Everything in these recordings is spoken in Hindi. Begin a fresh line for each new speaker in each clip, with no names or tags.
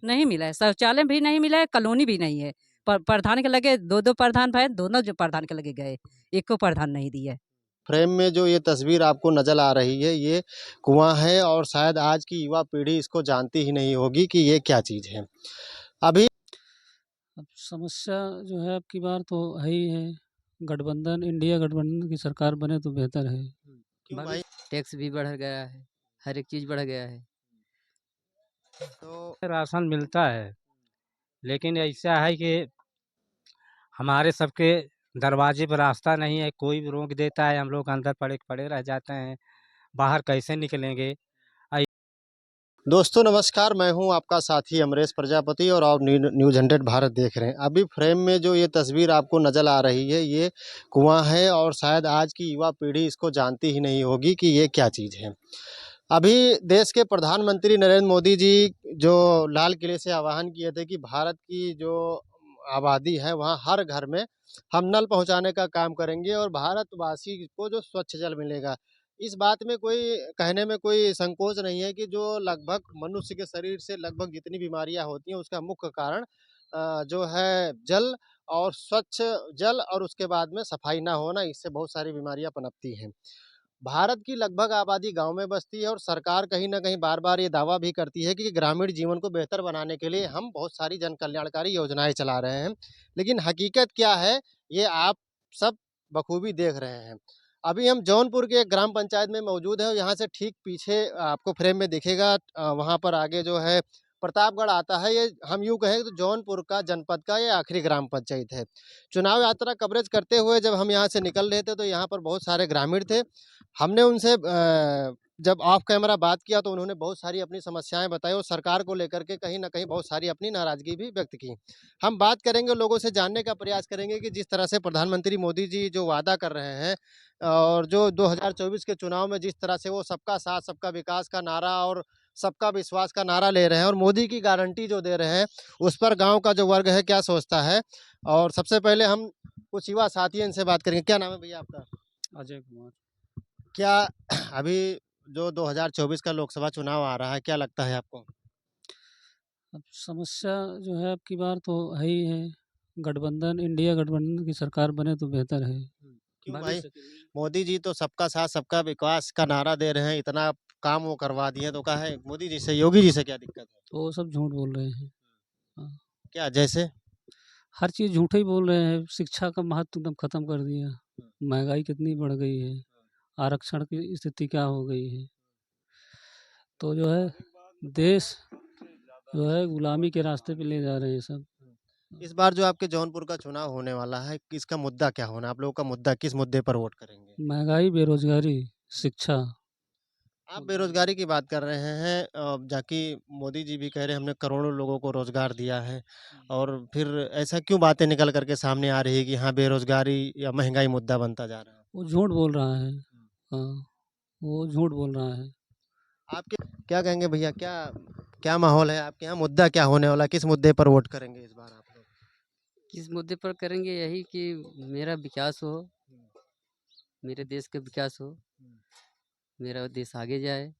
नहीं मिला है, शौचालय भी नहीं मिला है, कॉलोनी भी नहीं है। प्रधान के लगे दो दो प्रधान भाई, दोनों जो प्रधान के लगे गए, एक को प्रधान नहीं दिया।
फ्रेम में जो ये तस्वीर आपको नजर आ रही है ये कुआं है और शायद आज की युवा पीढ़ी इसको जानती ही नहीं होगी कि ये क्या चीज़ है। अभी
अब समस्या जो है अब की बार तो है ही है। गठबंधन इंडिया गठबंधन की सरकार बने तो बेहतर है।
क्यों भाई?
टैक्स भी बढ़ गया है, हर एक चीज़ बढ़ गया है।
तो
राशन मिलता है, लेकिन ऐसा है कि हमारे सबके दरवाजे पर रास्ता नहीं है, कोई भी रोक देता है, हम लोग अंदर पड़े पड़े रह जाते हैं, बाहर कैसे निकलेंगे।
दोस्तों नमस्कार, मैं हूं आपका साथी अमरेश प्रजापति और आप न्यूज़ 100 भारत देख रहे हैं। अभी फ्रेम में जो ये तस्वीर आपको नजर आ रही है ये कुआं है और शायद आज की युवा पीढ़ी इसको जानती ही नहीं होगी कि ये क्या चीज़ है। अभी देश के प्रधानमंत्री नरेंद्र मोदी जी जो लाल किले से आह्वान किए थे कि भारत की जो आबादी है वहाँ हर घर में हम नल पहुँचाने का काम करेंगे और भारतवासी को जो स्वच्छ जल मिलेगा। इस बात में कोई कहने में कोई संकोच नहीं है कि जो लगभग मनुष्य के शरीर से लगभग जितनी बीमारियां होती हैं उसका मुख्य कारण जो है जल और स्वच्छ जल और उसके बाद में सफाई ना होना, इससे बहुत सारी बीमारियां पनपती हैं। भारत की लगभग आबादी गांव में बसती है और सरकार कहीं न कहीं बार-बार ये दावा भी करती है कि ग्रामीण जीवन को बेहतर बनाने के लिए हम बहुत सारी जन कल्याणकारी योजनाएँ चला रहे हैं। लेकिन हकीकत क्या है, ये आप सब बखूबी देख रहे हैं। अभी हम जौनपुर के एक ग्राम पंचायत में मौजूद हैं और यहाँ से ठीक पीछे आपको फ्रेम में दिखेगा वहाँ पर आगे जो है प्रतापगढ़ आता है। ये हम यूँ कहें तो जौनपुर का जनपद का ये आखिरी ग्राम पंचायत है। चुनाव यात्रा कवरेज करते हुए जब हम यहाँ से निकल रहे थे तो यहाँ पर बहुत सारे ग्रामीण थे। हमने उनसे जब ऑफ कैमरा बात किया तो उन्होंने बहुत सारी अपनी समस्याएँ बताई और सरकार को लेकर के कहीं न कहीं बहुत सारी अपनी नाराज़गी भी व्यक्त की। हम बात करेंगे, लोगों से जानने का प्रयास करेंगे कि जिस तरह से प्रधानमंत्री मोदी जी जो वादा कर रहे हैं और जो 2024 के चुनाव में जिस तरह से वो सबका साथ, सबका विकास का नारा और सबका विश्वास का नारा ले रहे हैं और मोदी की गारंटी जो दे रहे हैं, उस पर गाँव का जो वर्ग है क्या सोचता है? और सबसे पहले हम कुछ युवा साथी हैं, इनसे बात करेंगे। क्या नाम है भैया आपका?
अजय कुमार।
क्या अभी जो 2024 का लोकसभा चुनाव आ रहा है, क्या लगता है आपको?
अब समस्या जो है अब की बार तो है ही है। गठबंधन इंडिया गठबंधन की सरकार बने तो बेहतर है।
क्यों भाई?
भविष्य के लिए।
मोदी जी तो सबका साथ, सबका विकास का नारा दे रहे हैं, इतना काम वो करवा दिए, तो काहे मोदी जी से, योगी जी से क्या दिक्कत है?
तो वो सब झूठ बोल रहे हैं। हाँ,
क्या जैसे?
हर चीज़ झूठे ही बोल रहे हैं। शिक्षा का महत्व एकदम खत्म कर दिया। महंगाई कितनी बढ़ गई है। आरक्षण की स्थिति क्या हो गई है। तो जो है देश जो है गुलामी के रास्ते पे ले जा रहे हैं सब।
इस बार जो आपके जौनपुर का चुनाव होने वाला है, इसका मुद्दा क्या होना है? आप लोगों का मुद्दा किस मुद्दे पर वोट करेंगे?
महंगाई, बेरोज़गारी, शिक्षा।
आप बेरोज़गारी की बात कर रहे हैं जबकि मोदी जी भी कह रहे हैं हमने करोड़ों लोगों को रोज़गार दिया है और फिर ऐसा क्यों बातें निकल कर के सामने आ रही है कि हाँ, बेरोज़गारी या महँगाई मुद्दा बनता जा रहा है?
वो झूठ बोल रहा है। हाँ, वो झूठ बोल रहा है।
आपके क्या कहेंगे भैया, क्या क्या माहौल है आपके यहाँ? मुद्दा क्या होने वाला है? किस मुद्दे पर वोट करेंगे इस बार आप लोग?
किस मुद्दे पर करेंगे? यही कि मेरा विकास हो, मेरे देश का विकास हो, मेरा देश आगे जाए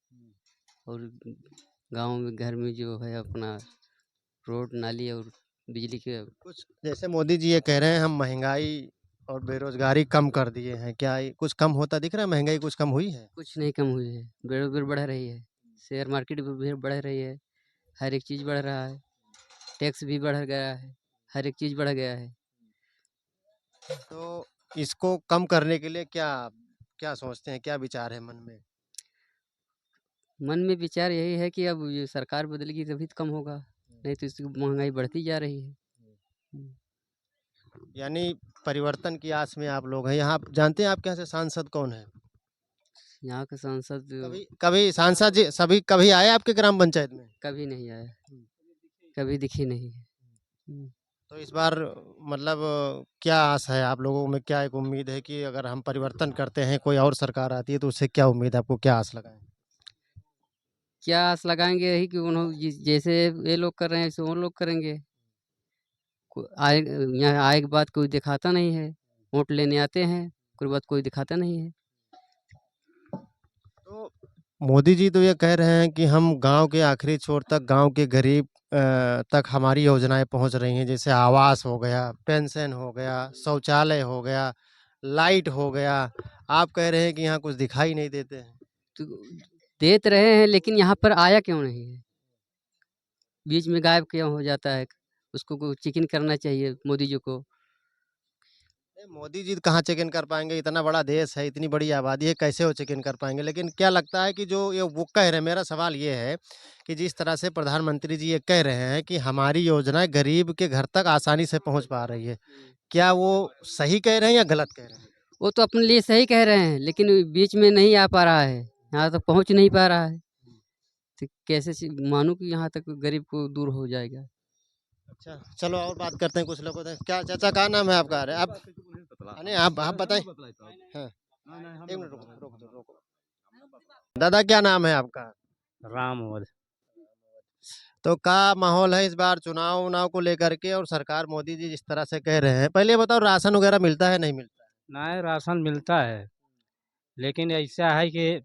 और गाँव में घर में जो है अपना रोड, नाली और बिजली के
कुछ जैसे मोदी जी ये कह रहे हैं हम महँगाई और बेरोज़गारी कम कर दिए हैं, क्या ये कुछ कम होता दिख रहा है? महँगाई कुछ कम हुई है?
कुछ नहीं कम हुई है, बेरोज़गारी बढ़ रही है, शेयर मार्केट भी बढ़ रही है, हर एक चीज़ बढ़ रहा है, टैक्स भी बढ़ गया है, हर एक चीज़ बढ़ गया है।
तो इसको कम करने के लिए क्या क्या सोचते हैं? क्या विचार है मन में?
मन में विचार यही है कि अब ये सरकार बदलेगी तभी तो कम होगा, नहीं तो इसकी महँगाई बढ़ती जा रही है। हुँ।
यानी परिवर्तन की आस में आप लोग हैं। यहाँ आप जानते हैं आपके यहाँ से सांसद कौन है?
यहाँ के सांसद
कभी कभी सांसद जी सभी कभी आए आपके ग्राम पंचायत में?
कभी नहीं आया, कभी दिखे नहीं है। हुँ।
तो इस बार मतलब क्या आस है आप लोगों में? क्या एक उम्मीद है कि अगर हम परिवर्तन करते हैं, कोई और सरकार आती है तो उससे क्या उम्मीद है आपको? क्या आस लगाएँ?
क्या आस लगाएँगे यही कि उन्हों जिस जैसे ये लोग कर रहे हैं वैसे वो लोग करेंगे। यहाँ आए के बाद कोई दिखाता नहीं है, वोट लेने आते हैं, उसके बाद कोई दिखाता नहीं है।
तो मोदी जी तो ये कह रहे हैं कि हम गाँव के आखिरी छोर तक गाँव के गरीब तक हमारी योजनाएं पहुंच रही हैं, जैसे आवास हो गया, पेंशन हो गया, शौचालय हो गया, लाइट हो गया, आप कह रहे हैं कि यहाँ कुछ दिखाई नहीं देते हैं।
तो देते रहे हैं, लेकिन यहाँ पर आया क्यों नहीं है? बीच में गायब क्यों हो जाता है? उसको चेक इन करना चाहिए मोदी जी को।
मोदी जी कहाँ चेक इन कर पाएंगे, इतना बड़ा देश है, इतनी बड़ी आबादी है, कैसे वो चेक इन कर पाएंगे। लेकिन क्या लगता है कि जो ये वो कह रहे हैं, मेरा सवाल ये है कि जिस तरह से प्रधानमंत्री जी ये कह रहे हैं कि हमारी योजनाएं गरीब के घर तक आसानी से पहुंच पा रही है, क्या वो सही कह रहे हैं या गलत कह रहे हैं?
वो तो अपने लिए सही कह रहे हैं, लेकिन बीच में नहीं आ पा रहा है, यहाँ तक पहुँच नहीं पा रहा है। तो कैसे मानूं कि यहाँ तक गरीब को दूर हो जाएगा?
अच्छा, चलो और बात करते हैं कुछ लोगों से। क्या चाचा, क्या नाम है आपका? अरे आप नहीं, आप बताएं। हाँ, एक मिनट रुको रुको रुको। दादा क्या नाम है आपका?
राम
तो क्या माहौल है इस बार चुनाव उनाव को लेकर के, और सरकार मोदी जी जिस तरह से कह रहे हैं, पहले ये बताओ राशन वगैरह मिलता है नहीं मिलता है?
ना राशन मिलता है, लेकिन ऐसा है कि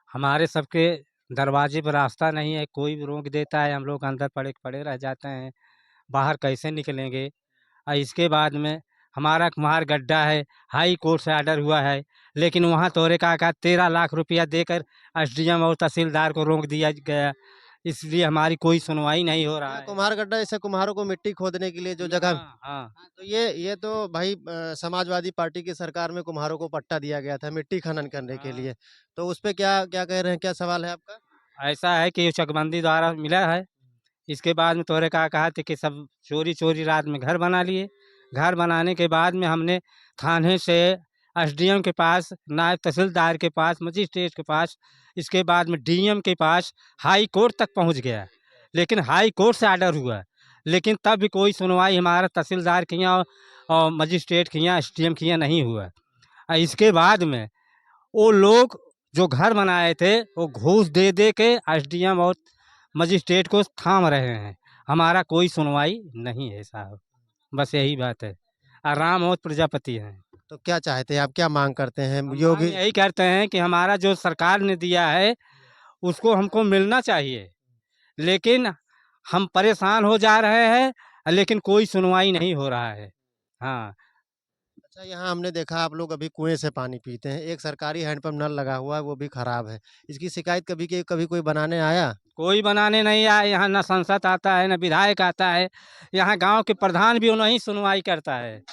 हमारे सबके दरवाजे पर रास्ता नहीं है, कोई भी रोक देता है, हम लोग अंदर पड़े पड़े रह जाते हैं, बाहर कैसे निकलेंगे। और इसके बाद में हमारा कुम्हार गड्ढा है, हाई कोर्ट से ऑर्डर हुआ है, लेकिन वहाँ तोरे का 13 लाख रुपया देकर एसडीएम और तहसीलदार को रोक दिया गया, इसलिए हमारी कोई सुनवाई नहीं हो रहा है।
कुम्हार गड्ढा, जैसे कुम्हारों को मिट्टी खोदने के लिए जो जगह,
हाँ हाँ,
तो ये तो भाई समाजवादी पार्टी की सरकार में कुम्हारों को पट्टा दिया गया था मिट्टी खनन करने के
हाँ।
लिए, तो उस पे क्या क्या कह रहे हैं, क्या सवाल है आपका?
ऐसा है कि चकबंदी द्वारा मिला है, इसके बाद में तोरे का कहा थे कि सब चोरी चोरी रात में घर बना लिए। घर बनाने के बाद में हमने थाने से एसडीएम के पास, नायब तहसीलदार के पास, मजिस्ट्रेट के पास, इसके बाद में डीएम के पास, हाई कोर्ट तक पहुंच गया, लेकिन हाई कोर्ट से ऑर्डर हुआ, लेकिन तब भी कोई सुनवाई हमारा तहसीलदार की यहाँ और मजिस्ट्रेट की यहाँ, एसडीएम की यहाँ नहीं हुआ। और इसके बाद में वो लोग जो घर बनाए थे वो घूस दे दे के एसडीएम और मजिस्ट्रेट को थाम रहे हैं, हमारा कोई सुनवाई नहीं है साहब, बस यही बात है। और राम और प्रजापति हैं।
तो क्या चाहते हैं आप, क्या मांग करते हैं
हम
योगी?
मांग यही करते हैं कि हमारा जो सरकार ने दिया है उसको हमको मिलना चाहिए, लेकिन हम परेशान हो जा रहे हैं, लेकिन कोई सुनवाई नहीं हो रहा है। हाँ,
अच्छा, यहाँ हमने देखा आप लोग अभी कुएं से पानी पीते हैं, एक सरकारी हैंडपंप नल लगा हुआ है वो भी खराब है, इसकी शिकायत कभी कोई बनाने आया?
कोई बनाने नहीं आया, यहाँ न सांसद आता है न विधायक आता है, यहाँ गांव के प्रधान भी नहीं सुनवाई करता है।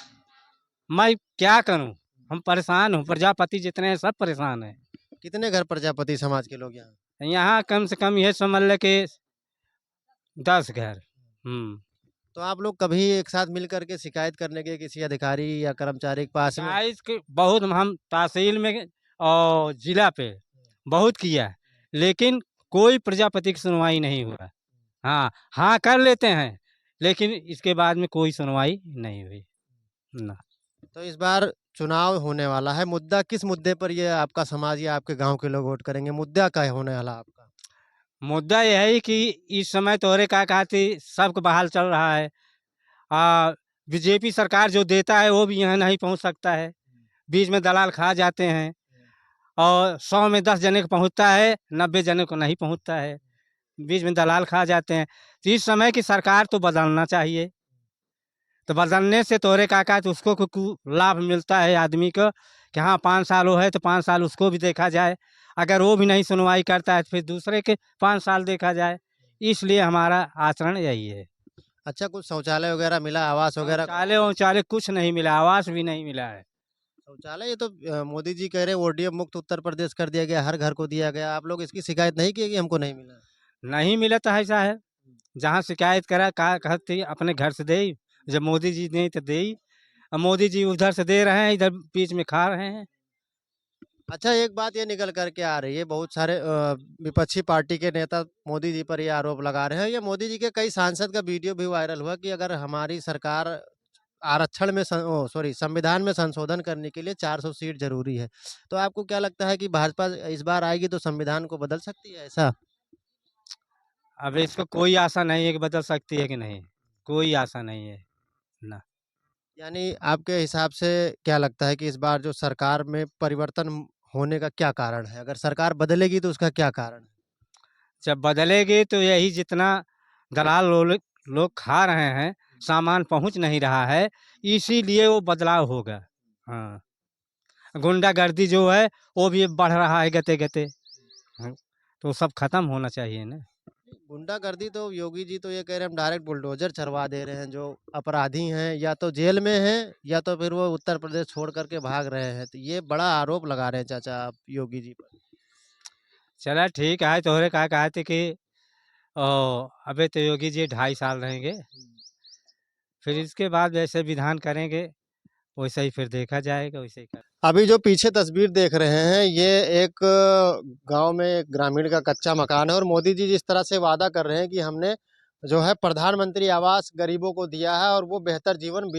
मैं क्या करूं, हम परेशान हूँ, प्रजापति जितने हैं सब परेशान हैं।
कितने घर प्रजापति समाज के लोग यहाँ?
यहाँ कम से कम ये समझ ले कि 10 घर।
तो आप लोग कभी एक साथ मिल करके शिकायत करने के किसी अधिकारी या कर्मचारी के पास में?
शिकायत के बहुत हम तहसील में और जिला पे बहुत किया, लेकिन कोई प्रजापति की सुनवाई नहीं हुआ। हाँ हाँ कर लेते हैं, लेकिन इसके बाद में कोई सुनवाई नहीं हुई ना।
तो इस बार चुनाव होने वाला है, मुद्दा किस मुद्दे पर ये आपका समाज या आपके गांव के लोग वोट करेंगे, मुद्दा क्या है होने वाला आपका?
मुद्दा यह है कि इस समय तोरे का कहती सबको बहाल चल रहा है, बीजेपी सरकार जो देता है वो भी यहाँ नहीं पहुँच सकता है, बीच में दलाल खा जाते हैं, और 100 में 10 जने को पहुँचता है, 90 जने को नहीं पहुँचता है, बीच में दलाल खा जाते हैं। तो इस समय की सरकार तो बदलना चाहिए, तो बदलने से तोरे काका तो उसको लाभ मिलता है आदमी को कि हाँ 5 साल हो है तो 5 साल उसको भी देखा जाए, अगर वो भी नहीं सुनवाई करता है तो फिर दूसरे के 5 साल देखा जाए, इसलिए हमारा आचरण यही है।
अच्छा, कुछ शौचालय वगैरह मिला, आवास वगैरह?
शौचालय वौचालय कुछ नहीं मिला, आवास भी नहीं मिला है।
शौचालय ये तो मोदी जी कह रहे हैं ओडीएफ मुक्त उत्तर प्रदेश कर दिया गया, हर घर को दिया गया, आप लोग इसकी शिकायत नहीं की कि हमको नहीं मिला?
नहीं मिला तो ऐसा है, जहाँ शिकायत करा कहा कहते अपने घर से दे, जब मोदी जी नहीं तो दे, अब मोदी जी उधर से दे रहे हैं, इधर बीच में खा रहे हैं।
अच्छा, एक बात ये निकल कर के आ रही है, बहुत सारे विपक्षी पार्टी के नेता मोदी जी पर ये आरोप लगा रहे हैं, ये मोदी जी के कई सांसद का वीडियो भी वायरल हुआ कि अगर हमारी सरकार आरक्षण में संविधान में संशोधन करने के लिए 400 सीट जरूरी है, तो आपको क्या लगता है कि भाजपा इस बार आएगी तो संविधान को बदल सकती है ऐसा?
अब इसको कोई आशा नहीं है कि बदल सकती है कि नहीं, कोई आशा नहीं है ना।
यानी आपके हिसाब से क्या लगता है कि इस बार जो सरकार में परिवर्तन होने का क्या कारण है? अगर सरकार बदलेगी तो उसका क्या कारण है?
जब बदलेगी तो यही जितना दलाल लोग खा रहे हैं, सामान पहुंच नहीं रहा है, इसीलिए वो बदलाव होगा। हाँ, गुंडागर्दी जो है वो भी बढ़ रहा है गते गते। हाँ, तो सब खत्म होना चाहिए ना।
गुंडागर्दी तो योगी जी तो ये कह रहे हैं हम डायरेक्ट बुलडोजर चढ़वा दे रहे हैं, जो अपराधी हैं या तो जेल में हैं या तो फिर वो उत्तर प्रदेश छोड़ करके भाग रहे हैं। तो ये बड़ा आरोप लगा रहे हैं चाचा आप योगी जी पर।
चला ठीक है, तोहरे का कहा थे कि अबे तो योगी जी 2.5 साल रहेंगे, फिर इसके बाद जैसे विधान करेंगे वैसे ही फिर देखा जाएगा, वैसे ही कर।
अभी जो पीछे तस्वीर देख रहे हैं ये एक गांव में एक ग्रामीण का कच्चा मकान है और मोदी जी जिस तरह से वादा कर रहे हैं कि हमने जो है प्रधानमंत्री आवास गरीबों को दिया है और वो बेहतर जीवन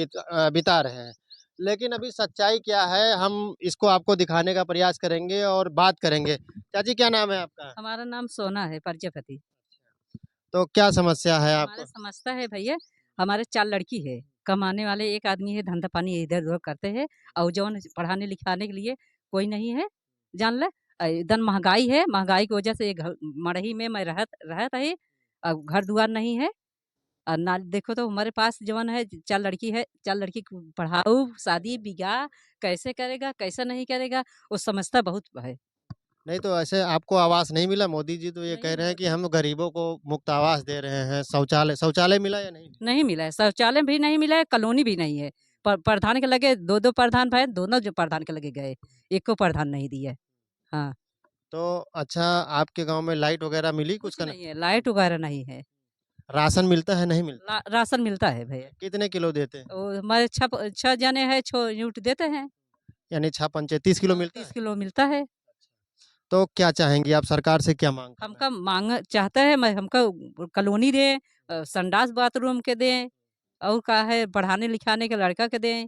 बिता रहे हैं। लेकिन अभी सच्चाई क्या है हम इसको आपको दिखाने का प्रयास करेंगे और बात करेंगे। चाची क्या नाम है आपका?
हमारा नाम सोना है प्रजापति।
तो क्या समस्या है
हमारे
आपको?
समझता है भैया, हमारे 4 लड़की है, कमाने वाले एक आदमी है, धंधा पानी इधर-उधर करते हैं और जौन पढ़ाने लिखाने के लिए कोई नहीं है, जान ले। इधर महँगाई है, महँगाई की वजह से ये घर मढ़ई में मैं रहत रहत हई, घर-दुआर नहीं है। ना देखो तो हमारे पास जौन है 4 लड़की है, 4 लड़की को पढ़ाऊँ, शादी-बियाह कैसे करेगा, कैसे नहीं करेगा, वो समझता बहुत है।
नहीं तो ऐसे आपको आवास नहीं मिला? मोदी जी तो ये
नहीं
कह रहे
मिला
हैं कि
भैया।
हम गरीबों को मुफ्त आवास दे रहे हैं, शौचालय शौचालय मिला या नहीं मिला?
नहीं मिला है, शौचालय भी नहीं मिला है, कॉलोनी भी नहीं है। प्रधान के लगे 2-2 प्रधान भए, दोनों जो प्रधान के लगे गए, एको प्रधान नहीं दिए। हाँ,
तो अच्छा आपके गाँव में लाइट वगैरह मिली कुछ
कुछ
का?
नहीं है, लाइट वगैरह नहीं है।
राशन मिलता है, नहीं मिलता?
राशन मिलता है भैया।
कितने किलो देते हैं?
वो हमारे 6 जने हैं, 6 यूनिट देते हैं।
यानी 6 पंचे 30 किलो
हाँ,
मिलता
30
है?
किलो मिलता है।
तो क्या चाहेंगी आप सरकार से क्या माँग करना है?
हमका माँग चाहता है मैं हमको कॉलोनी दें, संडास बाथरूम के दें और का है पढ़ाने-लिखाने के लड़का के दें।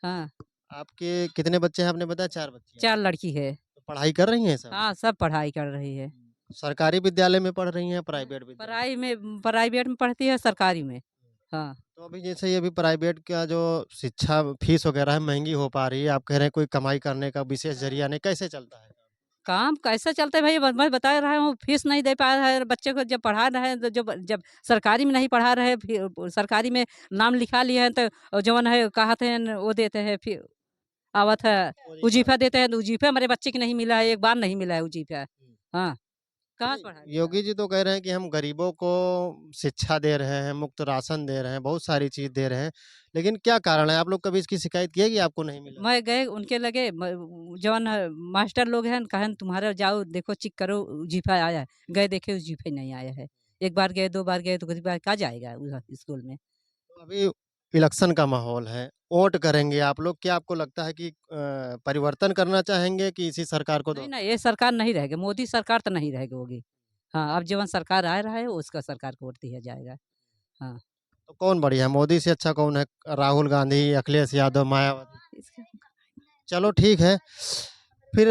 हाँ,
आपके कितने बच्चे हैं आपने बताया? 4 बच्चियाँ
4
हैं।
लड़की है।
तो पढ़ाई कर रही हैं सब?
हाँ, सब पढ़ाई कर रही है।
सरकारी विद्यालय में पढ़ रही हैं, प्राइवेट विद्यालय?
प्राइवेट में पढ़ती है, सरकारी में। हाँ,
तो अभी जैसे ये अभी प्राइवेट का जो शिक्षा फीस वगैरह है महँगी हो पा रही है, आप कह रहे हैं कोई कमाई करने का विशेष ज़रिया नहीं, कैसे चलता है?
काम कैसे चलता है भई मैं बता रहा हूँ फीस नहीं दे पा रहा है बच्चे को जब पढ़ा रहे हैं तो जब जब सरकारी में नहीं पढ़ा रहे फिर सरकारी में नाम लिखा लिए हैं तो जौन है कहते हैं वो देते हैं फिर आवत है
वजीफ़ा।
उजीफा देते हैं तो उजीफा हमारे बच्चे की नहीं मिला है, एक बार नहीं मिला है उजीफा। हाँ, कहाँ से
नहीं,
पढ़ाएगा?
योगी जी तो कह रहे हैं कि हम गरीबों को शिक्षा दे रहे हैं, मुफ्त राशन दे रहे हैं, बहुत सारी चीज़ दे रहे हैं। लेकिन क्या कारण है? आप लोग कभी इसकी शिकायत किए कि आपको नहीं मिला?
मैं गए उनके लगे जौन है मास्टर लोग हैं कहन तुम्हारा जाओ देखो चेक करो उजीफा आया है। गए देखे उजीफा नहीं आया है। एक बार गए, 2 बार गए तो दूसरी बार कहाँ जाएगा उधर स्कूल में?
तो अभी इलेक्शन का माहौल है, वोट करेंगे आप लोग, क्या आपको लगता है कि परिवर्तन करना चाहेंगे कि इसी सरकार को
नहीं,
दो?
नहीं, ये सरकार नहीं रहेगी, मोदी सरकार तो नहीं रहेगी होगी। हाँ, अब जौन सरकार आ रहा है, उसका सरकार को वोट दिया जाएगा। हाँ,
तो कौन बढ़िया है? मोदी से अच्छा कौन है? राहुल गांधी, अखिलेश यादव, मायावती?
इसका
चलो ठीक है। फिर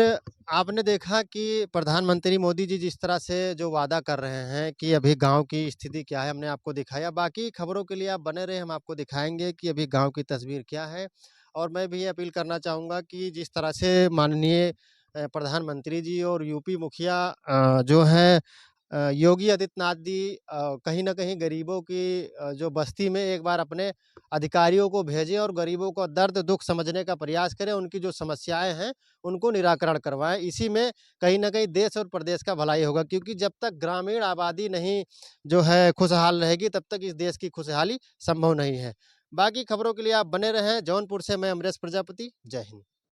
आपने देखा कि प्रधानमंत्री मोदी जी जिस तरह से जो वादा कर रहे हैं कि अभी गाँव की स्थिति क्या है, हमने आपको दिखाया। बाकी खबरों के लिए आप बने रहे, हम आपको दिखाएँगे कि अभी गाँव की तस्वीर क्या है। और मैं भी ये अपील करना चाहूँगा कि जिस तरह से माननीय प्रधानमंत्री जी और यूपी मुखिया जो हैं योगी आदित्यनाथ जी कहीं न कहीं गरीबों की जो बस्ती में एक बार अपने अधिकारियों को भेजें और गरीबों का दर्द दुःख समझने का प्रयास करें, उनकी जो समस्याएँ हैं, उनको निराकरण करवाएँ। इसी में कहीं न कहीं देश और प्रदेश का भलाई होगा क्योंकि जब तक ग्रामीण आबादी नहीं जो है खुशहाल रहेगी, तब तक इस देश की खुशहाली संभव नहीं है। बाकी खबरों के लिए आप बने रहें। जौनपुर से मैं अमरेश प्रजापति, जय हिंद।